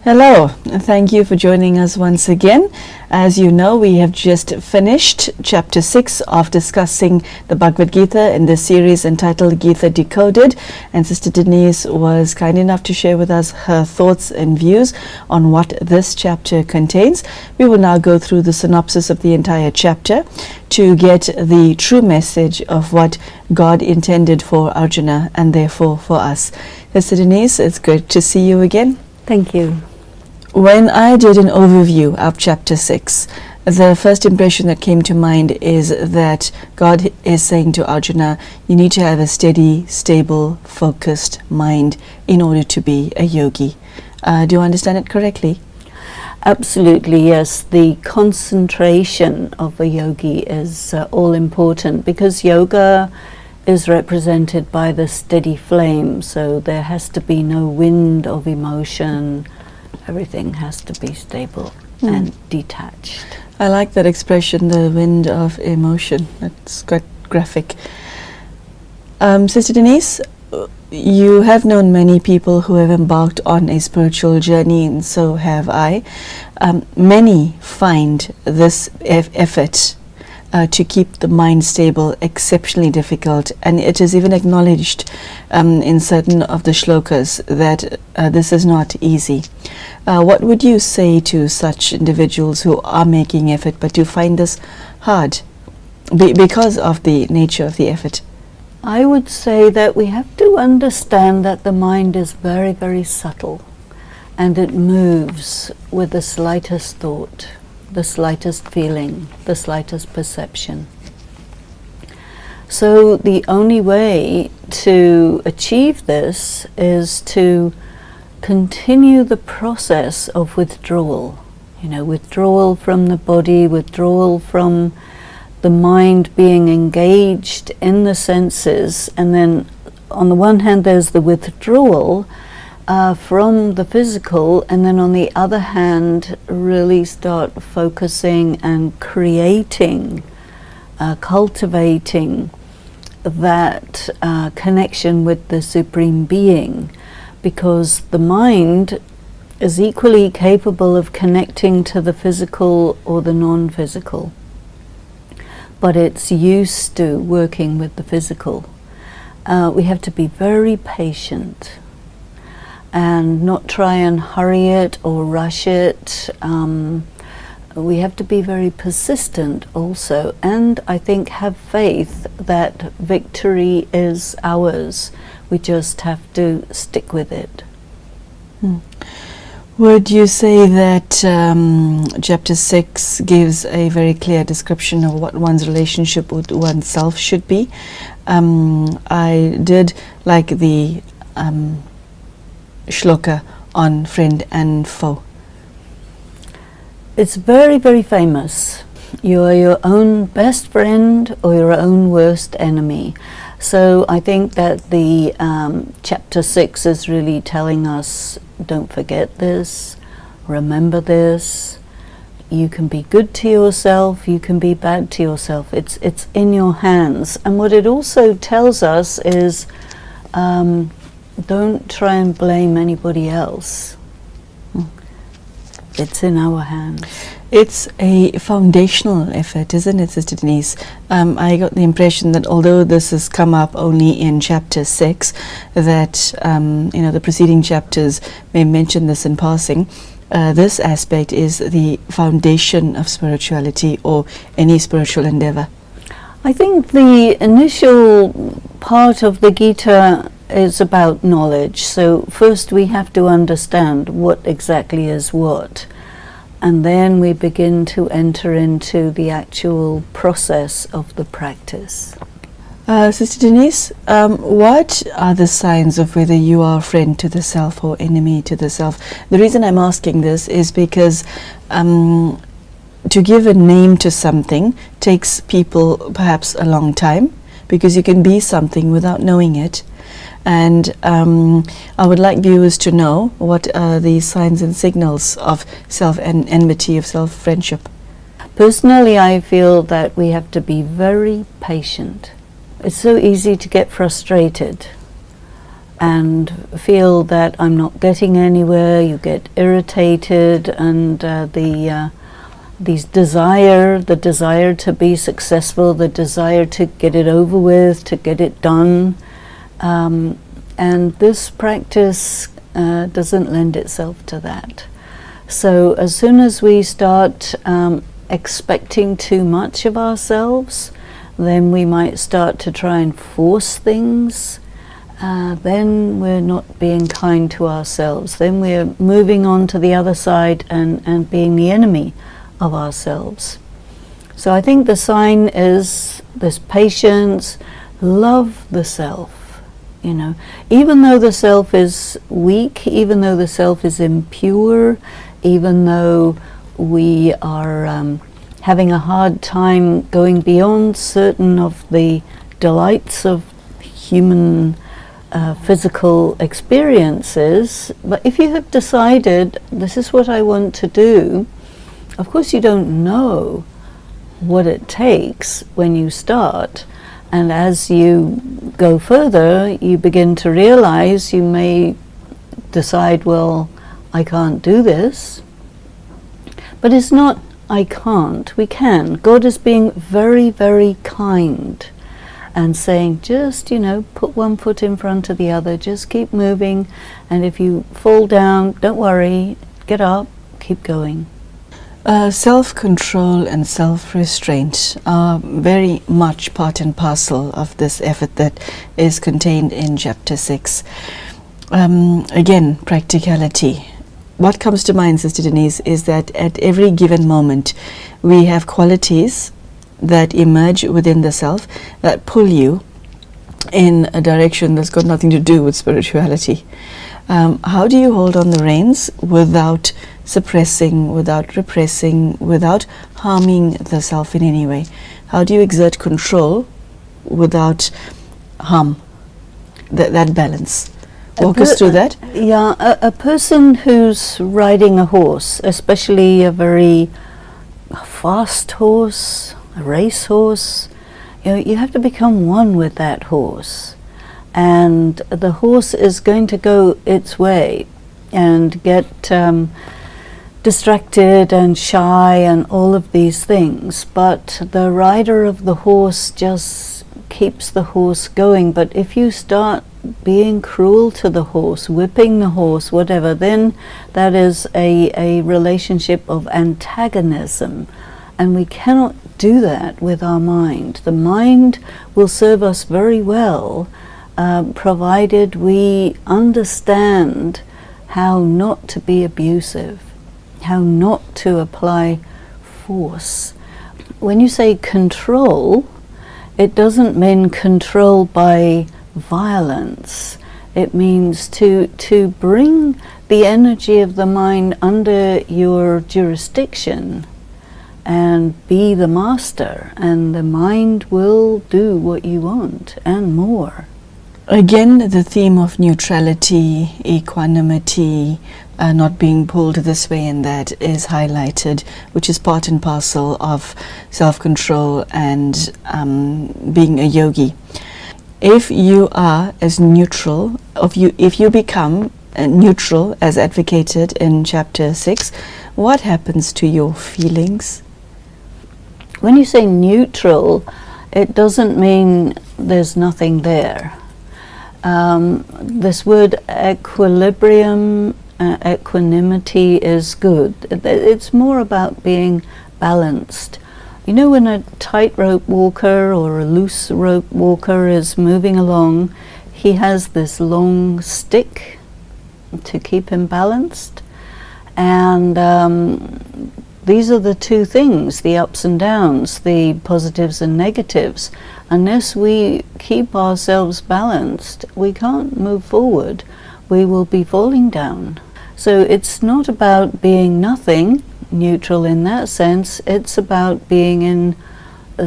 Hello, and thank you for joining us once again. As you know, we have just finished chapter 6 of discussing the Bhagavad Gita in this series entitled Gita Decoded, and Sister Denise was kind enough to share with us her thoughts and views on what this chapter contains. We will now go through the synopsis of the entire chapter to get the true message of what God intended for Arjuna and therefore for us. Sister Denise, it's good to see you again. Thank you. When I did an overview of chapter 6, the first impression that came to mind is that God is saying to Arjuna, you need to have a steady, stable, focused mind in order to be a yogi. Do you understand it correctly? Absolutely, yes. The concentration of a yogi is all important because yoga is represented by the steady flame, so there has to be no wind of emotion. Everything has to be stable and detached. I like that expression, the wind of emotion. That's quite graphic. Sister Denise, you have known many people who have embarked on a spiritual journey, and so have I. Many find this effort to keep the mind stable exceptionally difficult, and it is even acknowledged in certain of the shlokas that this is not easy. What would you say to such individuals who are making effort but who find this hard because of the nature of the effort? I would say that we have to understand that the mind is very, very subtle, and it moves with the slightest thought, the slightest feeling, the slightest perception. So the only way to achieve this is to continue the process of withdrawal. Withdrawal from the body, withdrawal from the mind being engaged in the senses, and then on the one hand there's the withdrawal from the physical, and then on the other hand really start focusing and creating, cultivating that connection with the Supreme Being, because the mind is equally capable of connecting to the physical or the non-physical, but it's used to working with the physical. We have to be very patient and not try and hurry it or rush it. We have to be very persistent also, and I think have faith that victory is ours. We just have to stick with it. Would you say that chapter 6 gives a very clear description of what one's relationship with oneself should be? I did like the shloka on friend and foe. It's very, very famous. You are your own best friend or your own worst enemy. So I think that the chapter 6 is really telling us, don't forget this, remember this. You can be good to yourself, you can be bad to yourself. It's in your hands. And what it also tells us is, don't try and blame anybody else. It's in our hands. It's a foundational effort, isn't it, Sister Denise? I got the impression that although this has come up only in chapter 6, that the preceding chapters may mention this in passing. This aspect is the foundation of spirituality or any spiritual endeavor. I think the initial part of the Gita is about knowledge. So first we have to understand what exactly is what, and then we begin to enter into the actual process of the practice. Sister Denise, what are the signs of whether you are a friend to the self or enemy to the self? The reason I'm asking this is because to give a name to something takes people perhaps a long time, because you can be something without knowing it. And I would like viewers to know what are the signs and signals of self-enmity, of self-friendship. Personally, I feel that we have to be very patient. It's so easy to get frustrated. and feel that I'm not getting anywhere. You get irritated, and the desire to be successful, the desire to get it over with, to get it done. And this practice doesn't lend itself to that. So as soon as we start expecting too much of ourselves, then we might start to try and force things. Then we're not being kind to ourselves. Then we're moving on to the other side and being the enemy of ourselves. So I think the sign is this patience, love the self. You know, even though the self is weak, even though the self is impure, even though we are having a hard time going beyond certain of the delights of human physical experiences, but if you have decided this is what I want to do, of course you don't know what it takes when you start, and as you go further you begin to realize you may decide, well, I can't do this. But it's not I can't, we can. God is being very, very kind and saying, just, you know, put one foot in front of the other, just keep moving, and if you fall down, don't worry, get up, keep going. Self-control and self-restraint are very much part and parcel of this effort that is contained in chapter 6. Again, practicality. What comes to mind, Sister Denise, is that at every given moment we have qualities that emerge within the self that pull you in a direction that's got nothing to do with spirituality. How do you hold on the reins without suppressing, without repressing, without harming the self in any way? How do you exert control without harm? That balance. Walk us through that. Yeah, a person who's riding a horse, especially a very fast horse, a race horse, you know, you have to become one with that horse. And the horse is going to go its way and get distracted and shy and all of these things. But the rider of the horse just keeps the horse going. But if you start being cruel to the horse, whipping the horse, whatever, then that is a relationship of antagonism. And we cannot do that with our mind. The mind will serve us very well, provided we understand how not to be abusive, how not to apply force. When you say control, it doesn't mean control by violence. It means to bring the energy of the mind under your jurisdiction and be the master, and the mind will do what you want and more. Again, the theme of neutrality, equanimity, not being pulled this way and that is highlighted, which is part and parcel of self-control and being a yogi. If you are as neutral, if you become neutral as advocated in chapter 6, what happens to your feelings? When you say neutral, it doesn't mean there's nothing there. This word equilibrium, equanimity is good. It's more about being balanced. You know, when a tightrope walker or a loose rope walker is moving along, he has this long stick to keep him balanced. And these are the two things, the ups and downs, the positives and negatives. Unless we keep ourselves balanced, we can't move forward. We will be falling down. So it's not about being nothing, neutral in that sense. It's about being in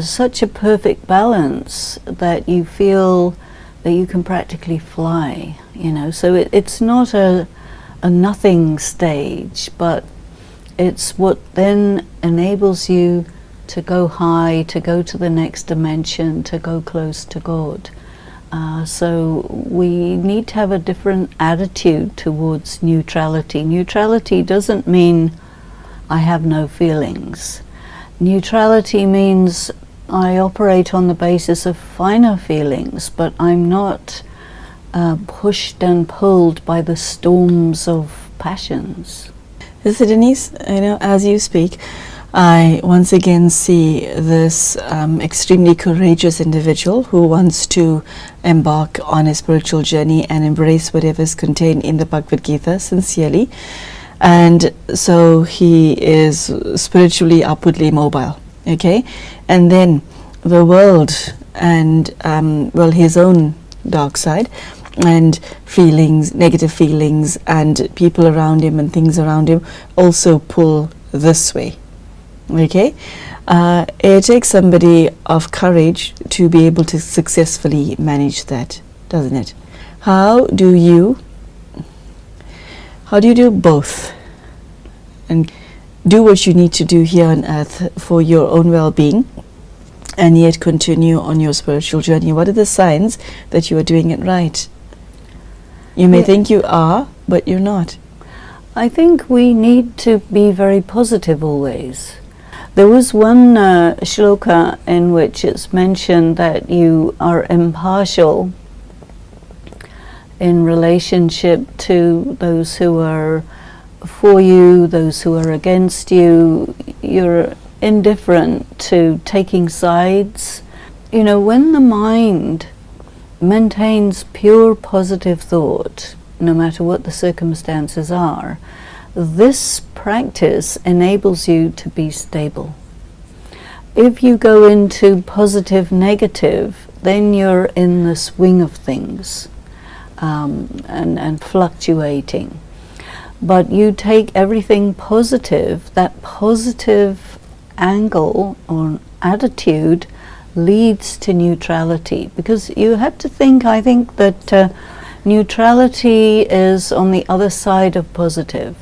such a perfect balance that you feel that you can practically fly, you know. So it's not a nothing stage, but it's what then enables you to go high, to go to the next dimension, to go close to God. So we need to have a different attitude towards neutrality. Neutrality doesn't mean I have no feelings. Neutrality means I operate on the basis of finer feelings, but I'm not pushed and pulled by the storms of passions. Sister Denise, as you speak, I once again see this extremely courageous individual who wants to embark on a spiritual journey and embrace whatever is contained in the Bhagavad Gita sincerely. And so he is spiritually upwardly mobile, okay? And then the world and, his own dark side and feelings, negative feelings, and people around him and things around him also pull this way. Okay, it takes somebody of courage to be able to successfully manage that, doesn't it? How do you do both and do what you need to do here on earth for your own well-being and yet continue on your spiritual journey? What are the signs that you are doing it right? You may think you are, but you're not. I think we need to be very positive always. There was one shloka in which it's mentioned that you are impartial in relationship to those who are for you, those who are against you. You're indifferent to taking sides. When the mind maintains pure positive thought, no matter what the circumstances are, this practice enables you to be stable. If you go into positive, negative, then you're in the swing of things and fluctuating. But you take everything positive, that positive angle or attitude leads to neutrality. Because you have to think, I think that neutrality is on the other side of positive.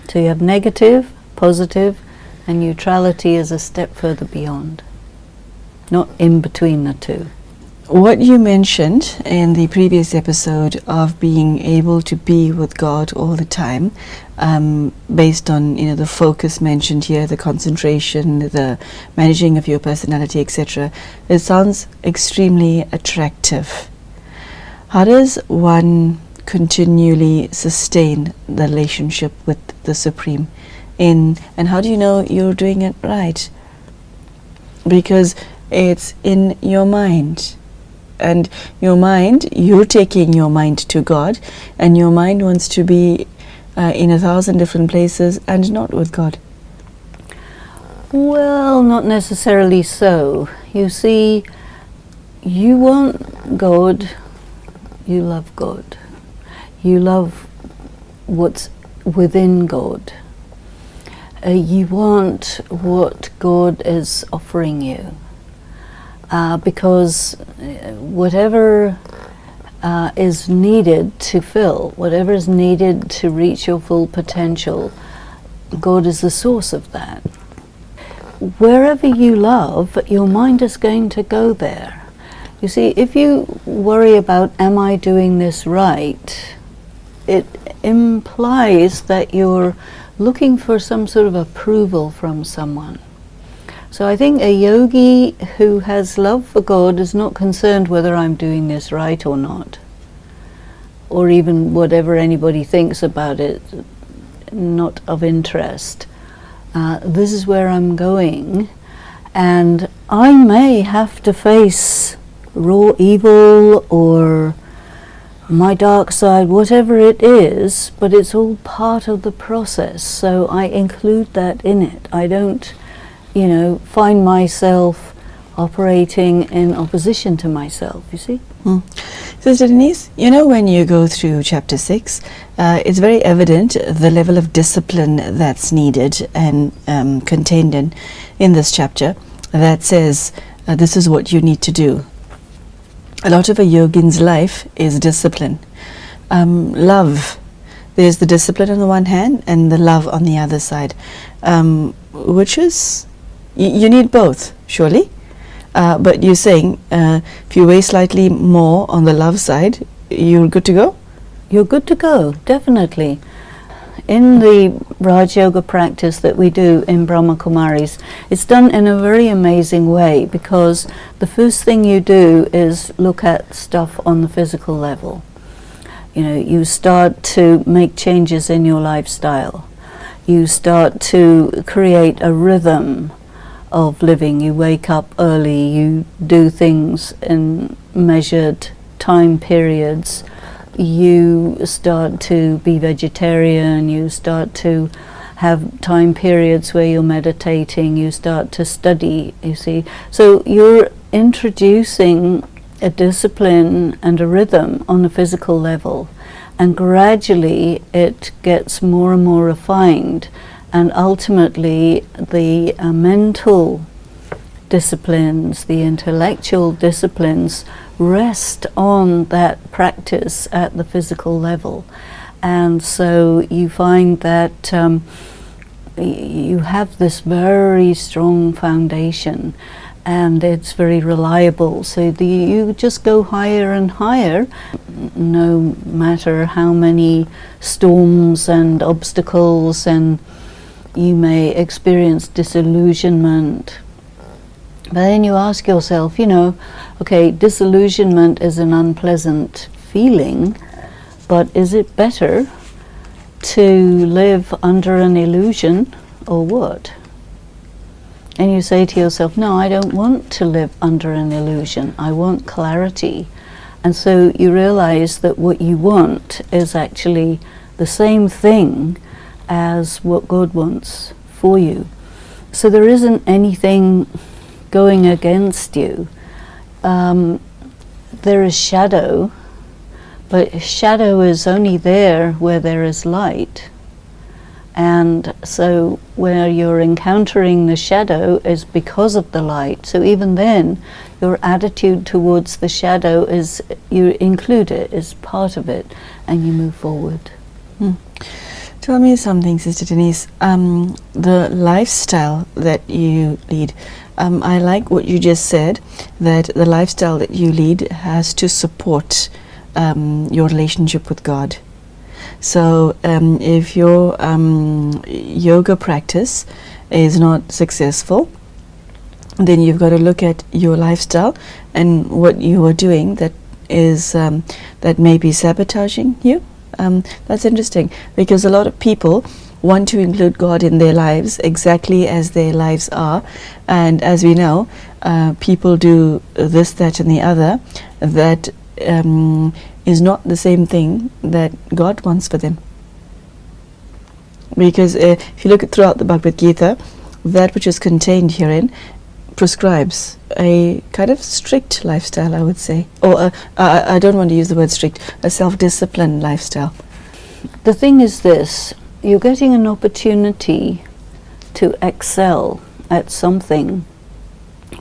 So you have negative, positive, and neutrality is a step further beyond, not in between the two. What you mentioned in the previous episode of being able to be with God all the time, based on the focus mentioned here, the concentration, the managing of your personality, etc., it sounds extremely attractive. How does one continually sustain the relationship with the Supreme and how do you know you're doing it right? Because it's in your mind, and you're taking your mind to God, and your mind wants to be in 1,000 different places and not with God. Well, not necessarily so. You see, you want God, you love God. You love what's within God. You want what God is offering you. Because whatever is needed to fill, whatever is needed to reach your full potential, God is the source of that. Wherever you love, your mind is going to go there. You see, if you worry about, am I doing this right? It implies that you're looking for some sort of approval from someone. So I think a yogi who has love for God is not concerned whether I'm doing this right or not, or even whatever anybody thinks about it, not of interest. This is where I'm going, and I may have to face raw evil or my dark side, whatever it is, but it's all part of the process, so I include that in it. I don't, find myself operating in opposition to myself, you see? Sister Denise, when you go through chapter 6, it's very evident the level of discipline that's needed and contained in this chapter that says this is what you need to do. A lot of a yogin's life is discipline. Love. There's the discipline on the one hand and the love on the other side, which is, you need both, surely. But you're saying if you weigh slightly more on the love side, you're good to go? You're good to go, definitely. In the Rajyoga practice that we do in Brahma Kumaris, it's done in a very amazing way, because the first thing you do is look at stuff on the physical level. You know, you start to make changes in your lifestyle. You start to create a rhythm of living. You wake up early, you do things in measured time periods. You start to be vegetarian, you start to have time periods where you're meditating, you start to study, you see. So you're introducing a discipline and a rhythm on a physical level, and gradually it gets more and more refined, and ultimately the mental disciplines, the intellectual disciplines rest on that practice at the physical level. And so you find that you have this very strong foundation, and it's very reliable. So you just go higher and higher, no matter how many storms and obstacles, and you may experience disillusionment. But then you ask yourself, you know, okay, disillusionment is an unpleasant feeling, but is it better to live under an illusion or what? And you say to yourself, no, I don't want to live under an illusion. I want clarity. And so you realize that what you want is actually the same thing as what God wants for you. So there isn't anything going against you. There is shadow, but shadow is only there where there is light. And so where you're encountering the shadow is because of the light. So even then, your attitude towards the shadow is, you include it as part of it, and you move forward. Tell me something, Sister Denise. The lifestyle that you lead, I like what you just said, that the lifestyle that you lead has to support your relationship with God. So if your yoga practice is not successful, then you've got to look at your lifestyle and what you are doing that is that may be sabotaging you. That's interesting, because a lot of people want to include God in their lives exactly as their lives are, and as we know, people do this, that and the other that is not the same thing that God wants for them. Because if you look at throughout the Bhagavad Gita, that which is contained herein prescribes a kind of strict lifestyle, I would say. Or I don't want to use the word strict, a self-disciplined lifestyle. The thing is this, you're getting an opportunity to excel at something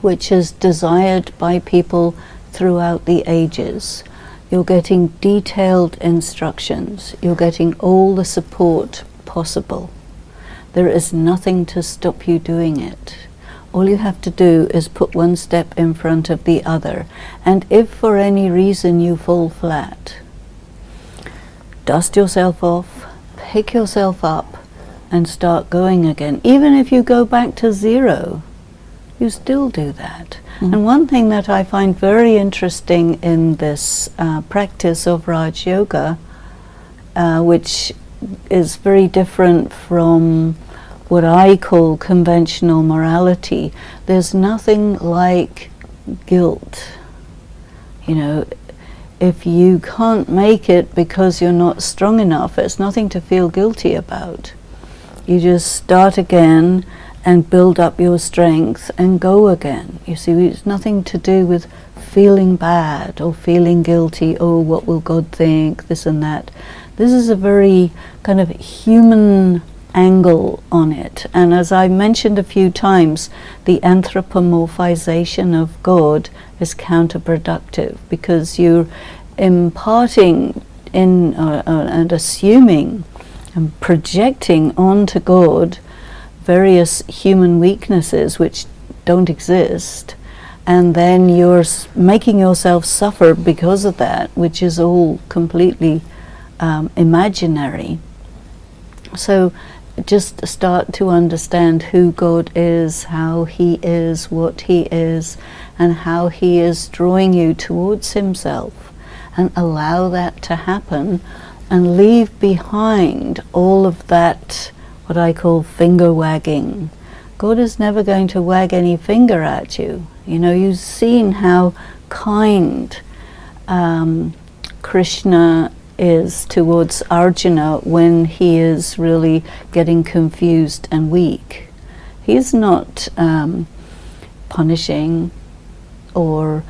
which is desired by people throughout the ages. You're getting detailed instructions. You're getting all the support possible. There is nothing to stop you doing it. All you have to do is put one step in front of the other. And if for any reason you fall flat, dust yourself off, pick yourself up, and start going again. Even if you go back to zero, you still do that. And one thing that I find very interesting in this practice of Raj Yoga, which is very different from what I call conventional morality, there's nothing like guilt. You know, if you can't make it because you're not strong enough, it's nothing to feel guilty about. You just start again and build up your strength and go again. You see, it's nothing to do with feeling bad or feeling guilty, oh, what will God think, this and that. This is a very kind of human angle on it. And as I mentioned a few times, the anthropomorphization of God is counterproductive, because you're imparting in and assuming and projecting onto God various human weaknesses which don't exist, and then you're making yourself suffer because of that, which is all completely imaginary. So just start to understand who God is, how He is, what He is, and how He is drawing you towards Himself, and allow that to happen, and leave behind all of that, what I call finger wagging. God is never going to wag any finger at you. You know, you've seen how kind Krishna is towards Arjuna when he is really getting confused and weak. He's not punishing or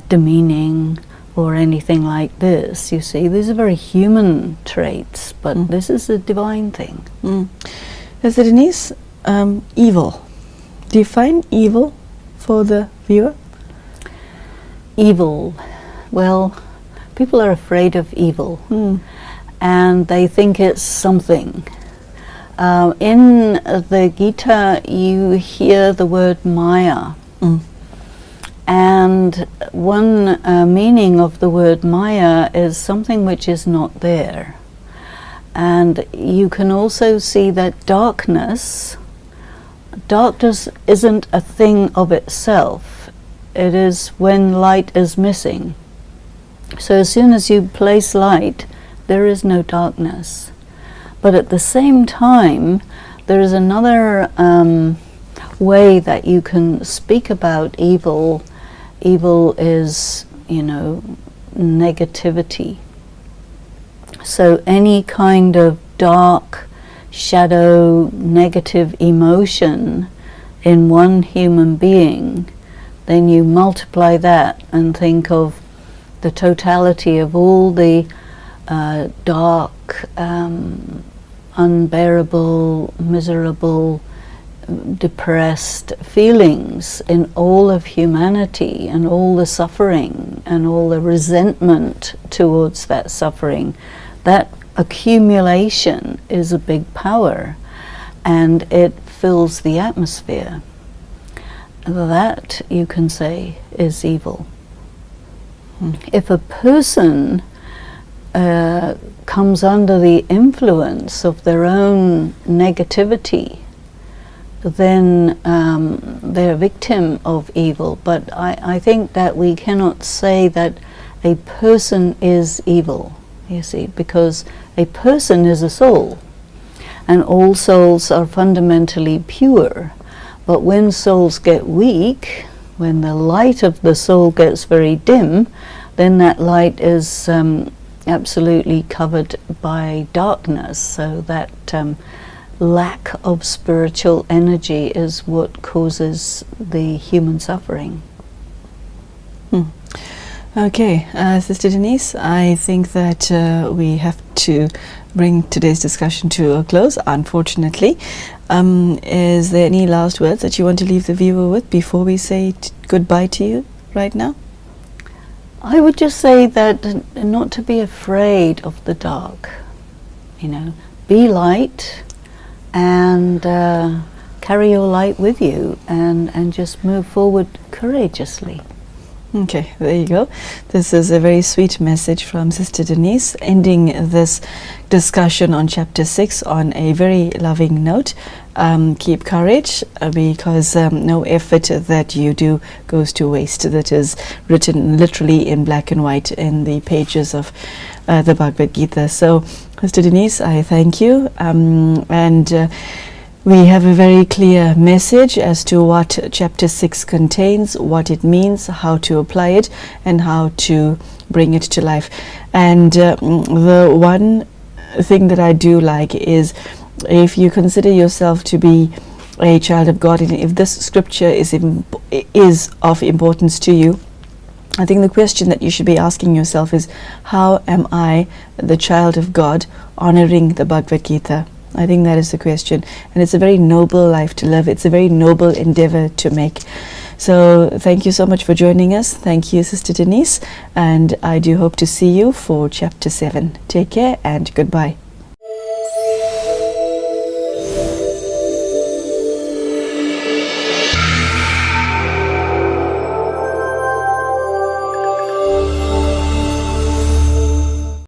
demeaning or anything like this. You see, these are very human traits, but this is a divine thing. So Denise, evil. Define evil for the viewer. Evil. Well, people are afraid of evil, and they think it's something. In the Gita, you hear the word Maya, and one meaning of the word Maya is something which is not there. And you can also see that darkness isn't a thing of itself. It is when light is missing. So as soon as you place light, there is no darkness. But at the same time, there is another way that you can speak about evil. Evil is, you know, negativity. So any kind of dark, shadow, negative emotion in one human being, then you multiply that and think of the totality of all the dark, unbearable, miserable, depressed feelings in all of humanity, and all the suffering and all the resentment towards that suffering. That accumulation is a big power, and it fills the atmosphere. That, you can say, is evil. If a person comes under the influence of their own negativity, then they're a victim of evil. But I think that we cannot say that a person is evil, you see, because a person is a soul, and all souls are fundamentally pure. But when souls get weak, when the light of the soul gets very dim, then that light is absolutely covered by darkness. So that lack of spiritual energy is what causes the human suffering. Okay, Sister Denise, I think that we have to bring today's discussion to a close, unfortunately. Is there any last words that you want to leave the viewer with before we say goodbye to you right now? I would just say that not to be afraid of the dark. You know, be light, and carry your light with you, and just move forward courageously. Okay, there you go. This is a very sweet message from Sister Denise, ending this discussion on chapter 6 on a very loving note. Keep courage, because no effort that you do goes to waste. That is written literally in black and white in the pages of the Bhagavad Gita. So, Sister Denise, I thank you, and we have a very clear message as to what chapter 6 contains, what it means, how to apply it, and how to bring it to life. And the one thing that I do like is, if you consider yourself to be a child of God, and if this scripture is of importance to you, I think the question that you should be asking yourself is, how am I, the child of God, honoring the Bhagavad Gita? I think that is the question, and it's a very noble life to live. It's a very noble endeavor to make. So thank you so much for joining us. Thank you, Sister Denise, and I do hope to see you for chapter 7. Take care and goodbye.